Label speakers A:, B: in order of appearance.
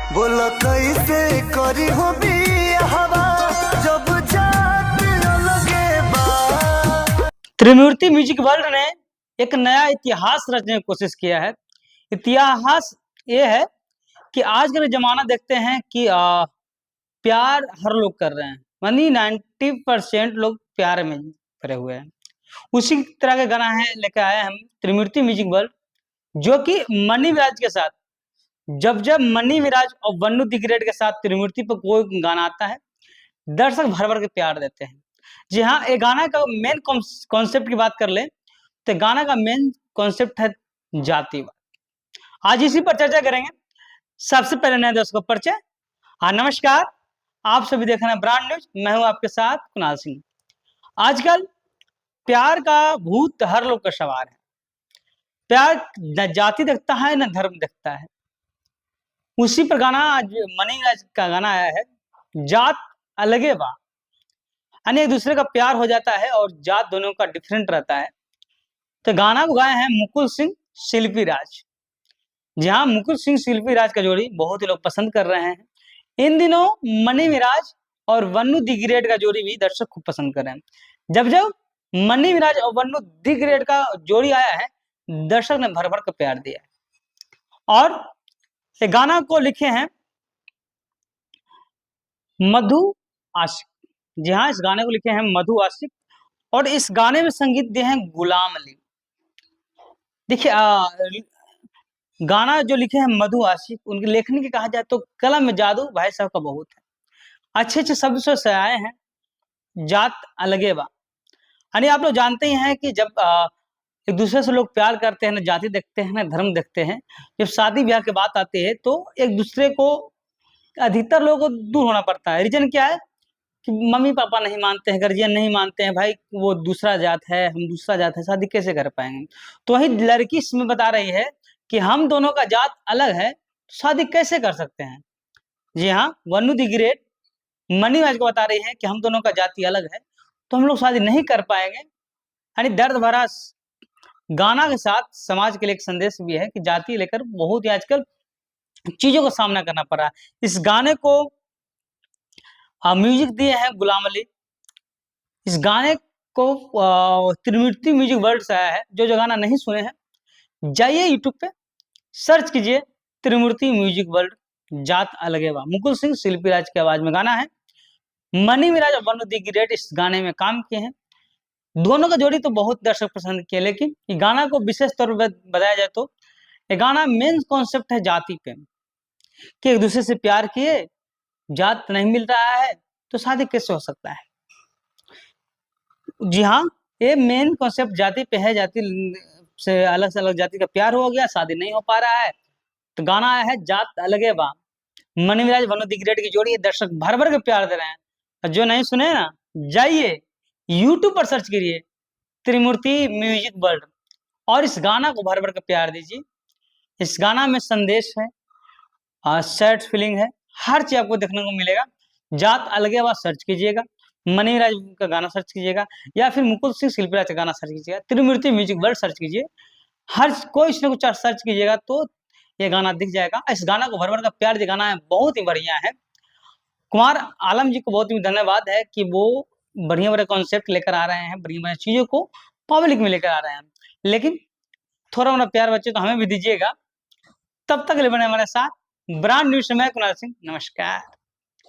A: बोलो कैसे करी हो बियाहवा जब जात अलगे बा।
B: त्रिमूर्ति म्यूजिक वर्ल्ड ने एक नया इतिहास रचने की कोशिश किया है। इतिहास ये है कि आज का जमाना देखते हैं कि प्यार हर लोग कर रहे हैं, यानी 90% लोग प्यार में पड़े हुए हैं। उसी तरह का गाना है लेकर आए हम त्रिमूर्ति म्यूजिक वर्ल्ड, जो कि मनी मिराज के साथ, जब जब मनी मिराज और वन्नू दी ग्रेट के साथ त्रिमूर्ति पर कोई गाना आता है, दर्शक भर भर के प्यार देते हैं। जी हाँ, ये गाना का मेन कॉन्सेप्ट की बात कर ले तो गाना का मेन कॉन्सेप्ट है जातिवाद। आज इसी पर चर्चा करेंगे। सबसे पहले नए दोस्तों को परिचय। हाँ नमस्कार, आप सभी देख रहे हैं ब्रांड न्यूज, मैं हूं आपके साथ कुणाल सिंह। आजकल प्यार का भूत हर लोग का सवार है। प्यार न जाति देखता है न धर्म देखता है। उसी पर गाना आज मनी राज का गाना आया है, जात अलगे बा, यानी एक दूसरे का प्यार हो जाता है और जात दोनों का डिफरेंट रहता है। तो गाना को गाए हैं मुकुल सिंह शिल्पी राज। जी हाँ, मुकुल सिंह शिल्पी राज का जोड़ी बहुत ही लोग पसंद कर रहे हैं। इन दिनों मनी मिराज और वन्नू दी ग्रेट का जोड़ी भी दर्शक खूब पसंद कर रहे हैं। जब जब मनी मिराज और वन्नू दी ग्रेट का जोड़ी आया है, दर्शक ने भर भर कर प्यार दिया है। और ये गाना को लिखे हैं मधु आशिक। जी हाँ, इस गाने को लिखे हैं मधु आशिक और इस गाने में संगीत दिए हैं गुलाम अली। देखिए, गाना जो लिखे हैं मधु आशिक, उनकी लेखनी की कहा जाए तो कलम में जादू भाई साहब का बहुत है। अच्छे अच्छे शब्द से सजाए हैं, जात अलगे बा, यानी आप लोग जानते ही हैं कि जब एक दूसरे से लोग प्यार करते हैं, ना जाति देखते हैं ना धर्म देखते हैं, जब शादी ब्याह की बात आती है तो एक दूसरे को, अधिकतर लोगों को दूर होना पड़ता है। रीजन क्या है कि मम्मी पापा नहीं मानते हैं, गार्जियन नहीं मानते हैं, भाई वो दूसरा जात है हम दूसरा जात है, शादी कैसे कर पाएंगे। तो वही लड़की इसमें बता रही है कि हम दोनों का जात अलग है, शादी कैसे कर सकते हैं। जी हाँ, वन्नू दी ग्रेट मनी आज को बता रही है कि हम दोनों का जाति अलग है तो हम लोग शादी नहीं कर पाएंगे। यानी दर्द भरा गाना के साथ समाज के लिए एक संदेश भी है कि जाति लेकर बहुत ही आजकल चीजों का सामना करना पड़ रहा है। इस गाने को म्यूजिक दिए हैं गुलाम अली। इस गाने को त्रिमूर्ति म्यूजिक वर्ल्ड से आया है। जो गाना नहीं सुने हैं, जाइए यूट्यूब पे सर्च कीजिए त्रिमूर्ति म्यूजिक वर्ल्ड, जात अलगे बा। मुकुल सिंह शिल्पी राज की आवाज में गाना है। मनी मिराज और वन्नू दी ग्रेट इस गाने में काम किए हैं। दोनों का जोड़ी तो बहुत दर्शक पसंद किए, लेकिन ये गाना को विशेष तौर पर बताया जाए तो ये गाना मेन कॉन्सेप्ट है जाति पे, कि एक दूसरे से प्यार किए, जात नहीं मिल रहा है तो शादी कैसे हो सकता है। जी हाँ, ये मेन कॉन्सेप्ट जाति पे है। जाति से अलग जाति का प्यार हो गया, शादी नहीं हो पा रहा है, तो गाना आया है जात अलगे बा। मनी मिराज वन्नू दी ग्रेट की जोड़ी है, दर्शक भर भर के प्यार दे रहे हैं। और जो नहीं सुने ना, जाइए यूट्यूब पर सर्च करिए त्रिमूर्ति म्यूजिक वर्ल्ड और इस गाना को भर भर के प्यार दीजिए। इस गाना में संदेश है, सैड फीलिंग है, हर चीज आपको देखने को मिलेगा। जात अलगे बा सर्च कीजिएगा, मनी राज का गाना सर्च कीजिएगा, या फिर मुकुल सिंह शिल्पी राज का गाना सर्च कीजिएगा, त्रिमूर्ति म्यूजिक वर्ल्ड सर्च कीजिए। हर कोई इसने कुछ सर्च कीजिएगा तो ये गाना दिख जाएगा। इस गाना को भर भर का प्यार दीजिए, गाना है बहुत ही बढ़िया है। कुमार आलम जी को बहुत ही धन्यवाद है कि वो बढ़िया बढ़िया कॉन्सेप्ट लेकर आ रहे हैं, बढ़िया बढ़िया चीजों को पब्लिक में लेकर आ रहे हैं। लेकिन थोड़ा मोड़ा प्यार बच्चे तो हमें भी दीजिएगा। तब तक के लिए बने हमारे साथ। ब्रांड न्यूज से मैं कुणाल सिंह, नमस्कार।